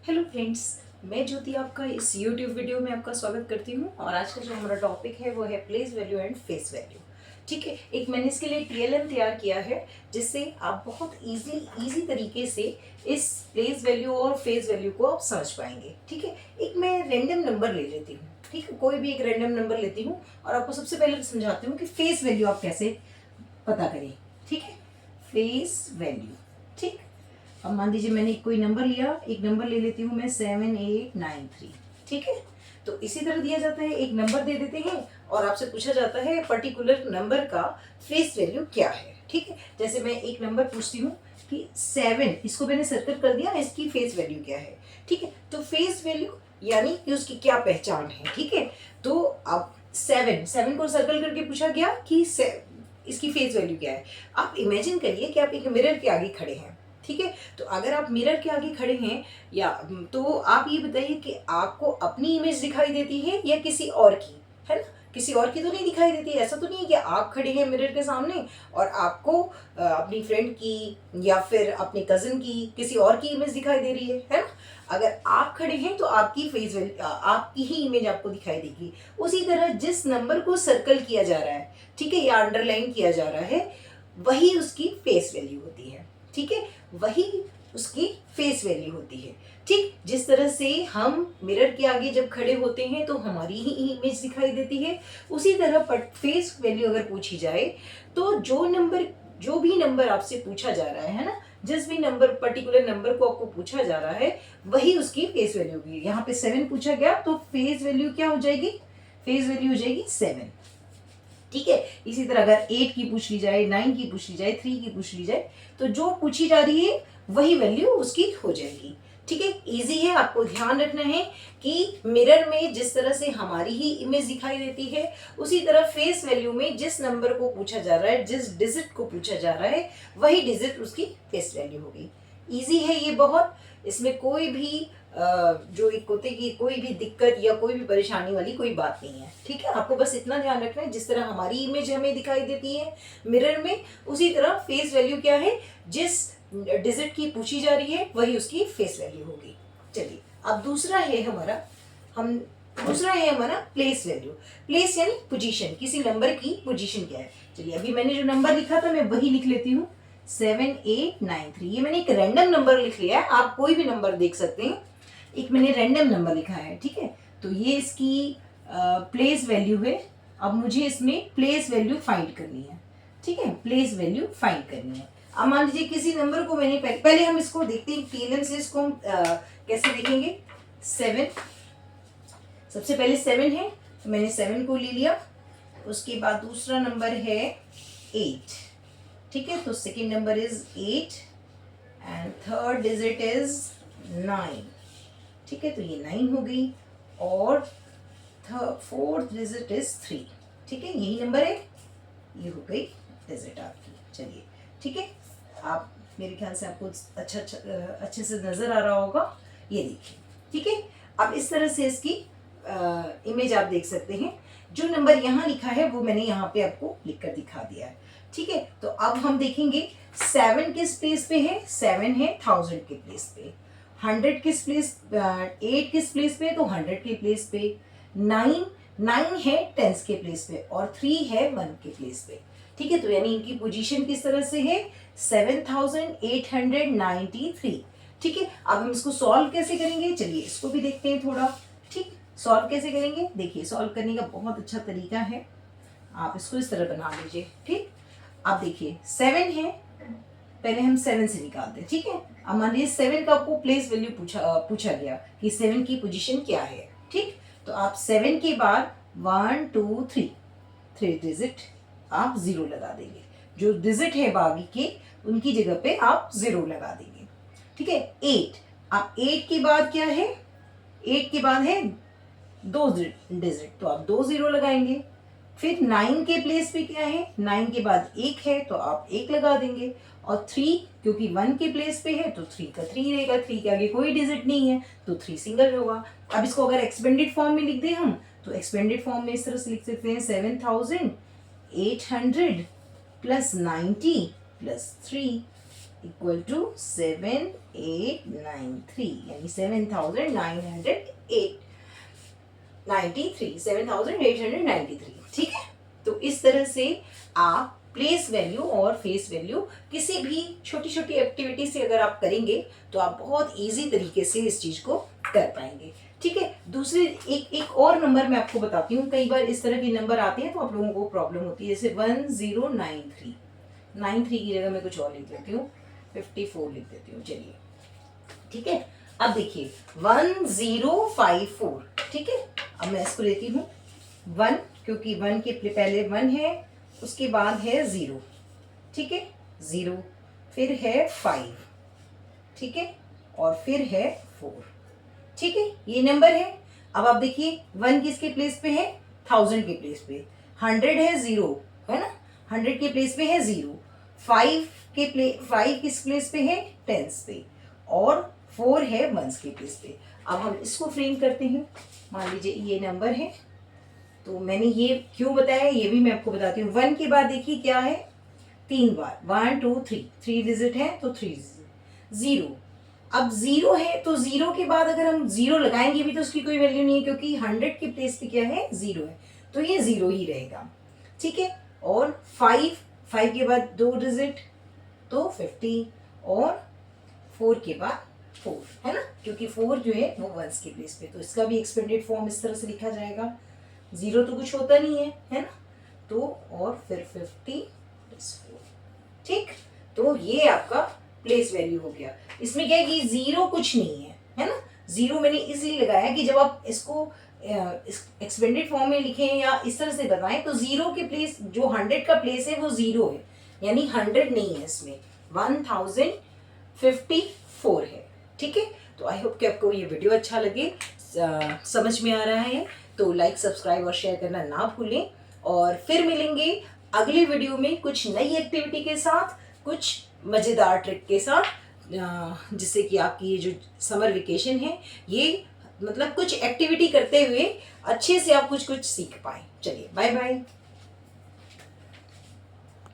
Hello friends, मैं ज्योति आपका इस यूट्यूब वीडियो में आपका स्वागत करती हूँ। और आज का जो हमारा टॉपिक है वो है place value and face value. ठीक है, एक मैंने इसके लिए टीएलएम तैयार किया है जिससे आप बहुत इजी तरीके से इस प्लेस वैल्यू और फेस वैल्यू को आप समझ पाएंगे। ठीक है, एक मैं रैंडम नंबर ले लेती हूँ। ठीक है, कोई भी एक रैंडम नंबर लेती हूँ और आपको सबसे पहले समझाती हूँ कि फेस वैल्यू आप कैसे पता करें। ठीक है, फेस वैल्यू। ठीक, अब मान लीजिए मैंने कोई नंबर लिया, एक नंबर ले लेती हूँ मैं 7893। ठीक है, तो इसी तरह दिया जाता है, एक नंबर दे देते हैं और आपसे पूछा जाता है पर्टिकुलर नंबर का फेस वैल्यू क्या है। ठीक है, जैसे मैं एक नंबर पूछती हूँ कि 7, इसको मैंने सर्कल कर दिया, इसकी फेस वैल्यू क्या है। ठीक है, तो फेस वैल्यू यानी कि उसकी क्या पहचान है। ठीक है, तो अब 7 को सर्कल करके पूछा गया कि इसकी फेस वैल्यू क्या है। आप इमेजिन करिए कि आप एक मिरर के आगे खड़े हैं। ठीक है, तो अगर आप मिरर के आगे खड़े हैं या तो आप ये बताइए कि आपको अपनी इमेज दिखाई देती है या किसी और की, है ना। किसी और की तो नहीं दिखाई देती। ऐसा तो नहीं है कि आप खड़े हैं मिरर के सामने और आपको अपनी फ्रेंड की या फिर अपने कजिन की किसी और की इमेज दिखाई दे रही है ना। अगर आप खड़े हैं तो आपकी फेस वैल्यू, आपकी ही इमेज आपको दिखाई देगी। उसी तरह जिस नंबर को सर्कल किया जा रहा है, ठीक है, या अंडरलाइन किया जा रहा है, वही उसकी फेस वैल्यू होती है। ठीक है, वही उसकी फेस वैल्यू होती है। ठीक, जिस तरह से हम मिरर के आगे जब खड़े होते हैं तो हमारी ही इमेज दिखाई देती है, उसी तरह फेस वैल्यू अगर पूछी जाए तो जो भी नंबर आपसे पूछा जा रहा है ना, जिस भी नंबर पर्टिकुलर नंबर को आपको पूछा जा रहा है वही उसकी फेस वैल्यू होगी। यहाँ पे 7 पूछा गया तो फेस वैल्यू क्या हो जाएगी? फेस वैल्यू हो जाएगी 7। ठीक है, इसी तरह अगर 8 की पूछ ली जाए, 9 की पूछ ली जाए, 3 की पूछ ली जाए, तो जो पूछी जा रही है वही वैल्यू उसकी हो जाएगी। ठीक है, इजी है। आपको ध्यान रखना है कि मिरर में जिस तरह से हमारी ही इमेज दिखाई देती है, उसी तरह फेस वैल्यू में जिस नंबर को पूछा जा रहा है, जिस डिजिट को पूछा जा रहा है, वही डिजिट उसकी फेस वैल्यू होगी। इजी है ये बहुत। इसमें कोई भी जो एक होते की कोई भी दिक्कत या कोई भी परेशानी वाली कोई बात नहीं है। ठीक है, आपको बस इतना ध्यान रखना है, जिस तरह हमारी इमेज हमें दिखाई देती है मिरर में, उसी तरह फेस वैल्यू क्या है, जिस डिजिट की पूछी जा रही है वही उसकी फेस वैल्यू होगी। चलिए, अब दूसरा है हमारा प्लेस वैल्यू। प्लेस यानी पोजीशन, किसी नंबर की पोजीशन क्या है। चलिए, अभी मैंने जो नंबर लिखा था मैं वही लिख लेती हूँ, 7893। ये मैंने एक रैंडम नंबर लिख लिया है, आप कोई भी नंबर देख सकते हैं। एक मैंने रैंडम नंबर लिखा है। ठीक है, तो ये इसकी प्लेस वैल्यू है। अब मुझे इसमें प्लेस वैल्यू फाइंड करनी है। ठीक है, प्लेस वैल्यू फाइंड करनी है। अब मान लीजिए किसी नंबर को मैंने पहले हम इसको देखते हैं टीएलएम से, इसको हम कैसे देखेंगे। 7, सबसे पहले 7 है तो मैंने 7 को ले लिया। उसके बाद दूसरा नंबर है 8। ठीक है, तो second number is 8 and third digit is 9। ठीक है, तो ये 9 हो गई और फोर्थ डिजिट इज 3। ठीक है, यही नंबर है, ये हो गई डिजिट आपकी। चलिए, ठीक है, आप मेरे ख्याल से आपको अच्छे से नज़र आ रहा होगा। ये देखिए, ठीक है, अब इस तरह से इसकी इमेज आप देख सकते हैं। जो नंबर यहाँ लिखा है वो मैंने यहाँ पे आपको लिख कर दिखा दिया है। ठीक है, तो अब हम देखेंगे 7 किस प्लेस पे है। 7 है 1000 के प्लेस पे। 100 किस प्लेस, 8 किस प्लेस पे, तो 100 के प्लेस पे। 9 है टेंस के प्लेस पे और 3 है 1 के प्लेस पे। ठीक है, तो यानी इनकी पोजीशन किस तरह से है, 7893। ठीक है, अब हम इसको सॉल्व कैसे करेंगे, चलिए इसको भी देखते हैं थोड़ा। ठीक, सॉल्व कैसे करेंगे, देखिए सॉल्व करने का बहुत अच्छा तरीका है। आप इसको इस तरह बना लीजिए। ठीक, अब देखिए 7 है, पहले हम 7 से निकालते हैं। ठीक है, अब मान लीजिए 7 का आपको प्लेस वैल्यू पूछा गया कि 7 की पोजीशन क्या है। ठीक, तो आप 7 के बाद 1 2 3 डिजिट आप 0 लगा देंगे। जो डिजिट है बाकी के उनकी जगह पे आप 0 लगा देंगे। ठीक है, 8, आप 8 के बाद क्या है, 8 के बाद है 2 डिजिट, तो आप 2 0 लगाएंगे। फिर 9 के प्लेस पे क्या है, 9 के बाद 1 है तो आप 1 लगा देंगे। और 3, क्योंकि 1 के प्लेस पे है तो 3 का 3 रहेगा। 3 के आगे कोई डिजिट नहीं है तो 3 सिंगल होगा। अब इसको अगर एक्सपेंडेड फॉर्म में लिख दें हम, तो एक्सपेंडेड फॉर्म में इस तरह से लिख सकते हैं 7800 प्लस 90 प्लस 3 इक्वल टू 7893 यानी 7893 ठीक है। तो इस तरह से आप प्लेस वैल्यू और फेस वैल्यू किसी भी छोटी छोटी एक्टिविटी से अगर आप करेंगे तो आप बहुत इजी तरीके से इस चीज को कर पाएंगे। ठीक है। दूसरे एक और नंबर मैं आपको बताती हूँ। कई बार इस तरह के नंबर आते हैं तो आप लोगों को प्रॉब्लम होती है। जैसे 1093 की जगह मैं कुछ और लिख देती हूँ, 54 लिख देती हूँ। चलिए ठीक है। अब देखिए 1054 ठीक है। अब मैं इसको लेती हूँ 1, क्योंकि 1 के पहले 1 है, उसके बाद है 0 ठीक है, 0, फिर है 5 ठीक है, और फिर है 4 ठीक है। ये नंबर है। अब आप देखिए 1 किसके प्लेस पे है, 1000 के प्लेस पे, 100 है 0 है ना, 100 के प्लेस पे है 0, 5 किस प्लेस पे है, 10s पे, और 4 है 1s के प्लेस पे। अब हम इसको फ्रेम करते हैं। मान लीजिए ये नंबर है, तो मैंने ये क्यों बताया ये भी मैं आपको बताती हूँ। 1 के बाद देखिए क्या है, 3 बार, 1 2 3 डिजिट है तो 3 0। अब 0 है तो 0 के बाद अगर हम 0 लगाएंगे भी तो उसकी कोई वैल्यू नहीं है, क्योंकि 100 के प्लेस पे क्या है, 0 है, तो ये 0 ही रहेगा ठीक है। और 5 के बाद 2 डिजिट तो 50, और 4 के बाद 4 है ना, क्योंकि 4 जो है वो 1s के प्लेस पे, तो इसका भी एक्सपेंडेड फॉर्म इस तरह से लिखा जाएगा। 0 तो कुछ होता नहीं है ना, तो और फिर 50 + 4 ठीक। तो ये आपका प्लेस वैल्यू हो गया। इसमें क्या है कि 0 कुछ नहीं है ना। 0 मैंने इसलिए लगाया कि जब आप इसको एक्सपेंडेड फॉर्म में लिखें या इस तरह से बताएं तो 0 के प्लेस, जो 100 का प्लेस है वो 0 है, यानी 100 नहीं है इसमें, 1054 है ठीक है। तो आई होप कि आपको ये वीडियो अच्छा लगे, समझ में आ रहा है तो लाइक, सब्सक्राइब और शेयर करना ना भूलें। और फिर मिलेंगे अगली वीडियो में कुछ नई एक्टिविटी के साथ, कुछ मज़ेदार ट्रिक के साथ, जिससे कि आपकी ये जो समर वेकेशन है ये मतलब कुछ एक्टिविटी करते हुए अच्छे से आप कुछ सीख पाएं। चलिए बाय बाय।